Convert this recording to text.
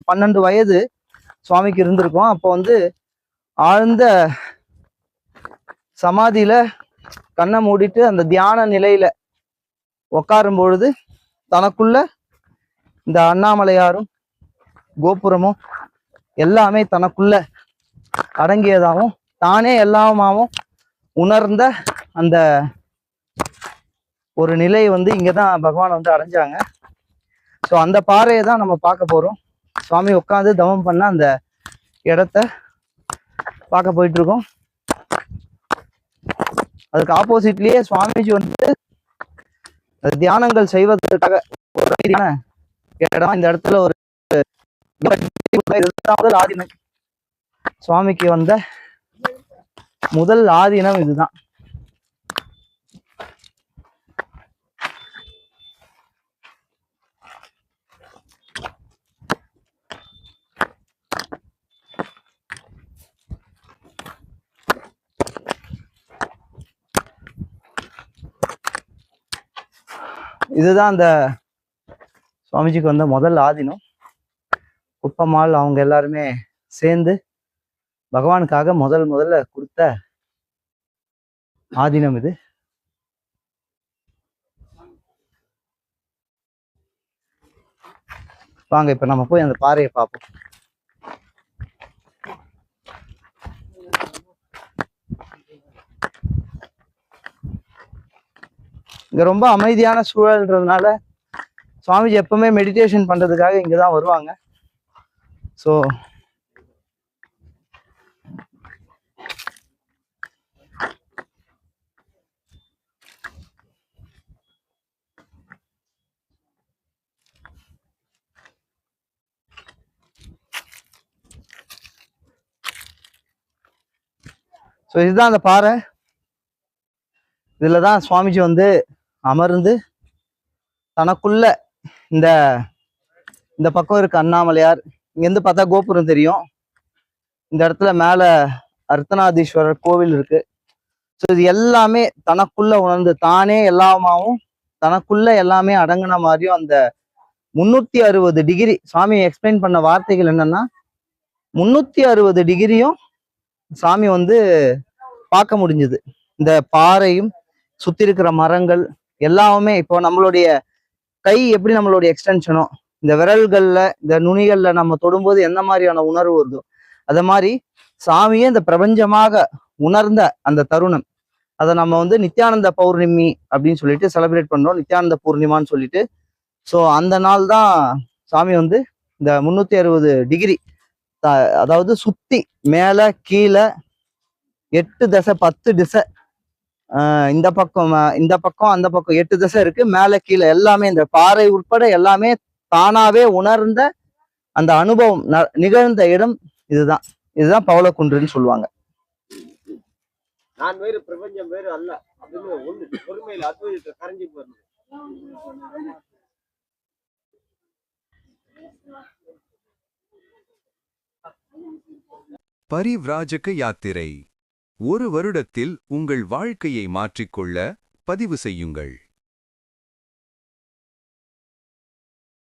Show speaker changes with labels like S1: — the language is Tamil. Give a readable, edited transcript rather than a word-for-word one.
S1: 12 வயது சுவாமிக்கு இருந்திருக்கும். அப்போ வந்து ஆழ்ந்த சமாதியில கண்ணை மூடிட்டு அந்த தியான நிலையில உட்காரும் பொழுது தனக்குள்ள இந்த அண்ணாமலையாரும் கோபுரமும் எல்லாமே தனக்குள்ள அடங்கியதாகவும் தானே எல்லாமாவும் உணர்ந்த அந்த ஒரு நிலை வந்து இங்கதான் பகவான் வந்து அடைஞ்சாங்க. ஸோ அந்த பாறையை தான் நம்ம பார்க்க போறோம். சுவாமி உட்காந்து தவம் பண்ண அந்த இடத்த பார்க்க போயிட்டு இருக்கோம். அதுக்கு ஆப்போசிட்லயே சுவாமிஜி வந்து தியானங்கள் செய்வதற்காக ஒரு இடம். இந்த இடத்துல ஒரு முதல் ஆதீனம், சுவாமிக்கு வந்த முதல் ஆதீனம் இதுதான். இதுதான் அந்த சுவாமிஜிக்கு வந்த முதல் ஆதீனம். குப்பம்மாள் அவங்க எல்லாருமே சேர்ந்து பகவானுக்காக முதல்ல கொடுத்த ஆதீனம் இது. வாங்க இப்ப நம்ம போய் அந்த பாறையை பார்ப்போம். இங்க ரொம்ப அமைதியான சூழல்ன்றதுனால சுவாமிஜி எப்பவுமே மெடிடேஷன் பண்றதுக்காக இங்கதான் வருவாங்க. ஸோ இதுதான் அந்த பாறை. இதுலதான் சுவாமிஜி வந்து அமர்ந்து தனக்குள்ள இந்த பக்கம் இருக்கு அண்ணாமலையார். இங்கேருந்து பார்த்தா கோபுரம் தெரியும். இந்த இடத்துல மேல அர்த்தநாதீஸ்வரர் கோவில் இருக்கு. ஸோ இது எல்லாமே தனக்குள்ள உணர்ந்து தானே எல்லாமாவும் தனக்குள்ள எல்லாமே அடங்கின மாதிரியும் அந்த 360 டிகிரி சுவாமி எக்ஸ்பிளைன் பண்ண வார்த்தைகள் என்னன்னா 360 டிகிரியும் சாமி வந்து பார்க்க முடிஞ்சது. இந்த பாறையும் சுத்தி இருக்கிற மரங்கள் எல்லாமே இப்போ நம்மளுடைய கை எப்படி நம்மளுடைய எக்ஸ்டென்ஷனோ இந்த விரல்கள்ல இந்த நுனிகள்ல நம்ம தொடும்போது எந்த மாதிரியான உணர்வு வருதோ அத மாதிரி சாமியே இந்த பிரபஞ்சமாக உணர்ந்த அந்த தருணம். அதை நம்ம வந்து நித்யானந்த பௌர்ணமி அப்படின்னு சொல்லிட்டு செலிப்ரேட் பண்றோம், நித்யானந்த பூர்ணிமான்னு சொல்லிட்டு. ஸோ அந்த நாள் தான் சாமி வந்து இந்த 360 டிகிரி அதாவது சுத்தி மேல கீழே 8 திசை 10 திசை, இந்த பக்கம் அந்த பக்கம் 8 திசை இருக்கு. மேல கீழே எல்லாமே இந்த பாறை உட்பட எல்லாமே தானாவே உணர்ந்த அந்த அனுபவம் நிகழ்ந்த இடம் இதுதான். இதுதான் பவளக்குன்றுன்னு சொல்லுவாங்க.
S2: நான் வேறு பிரபஞ்சம் வேறு அல்ல அப்படின்னு ஒண்ணு பொறுமையில அத்வைதத்தை கரைஞ்சி போறது.
S3: பரிவ்ராஜக யாத்திரை. ஒரு வருடத்தில் உங்கள் வாழ்க்கையை மாற்றிக்கொள்ள பதிவு செய்யுங்கள்.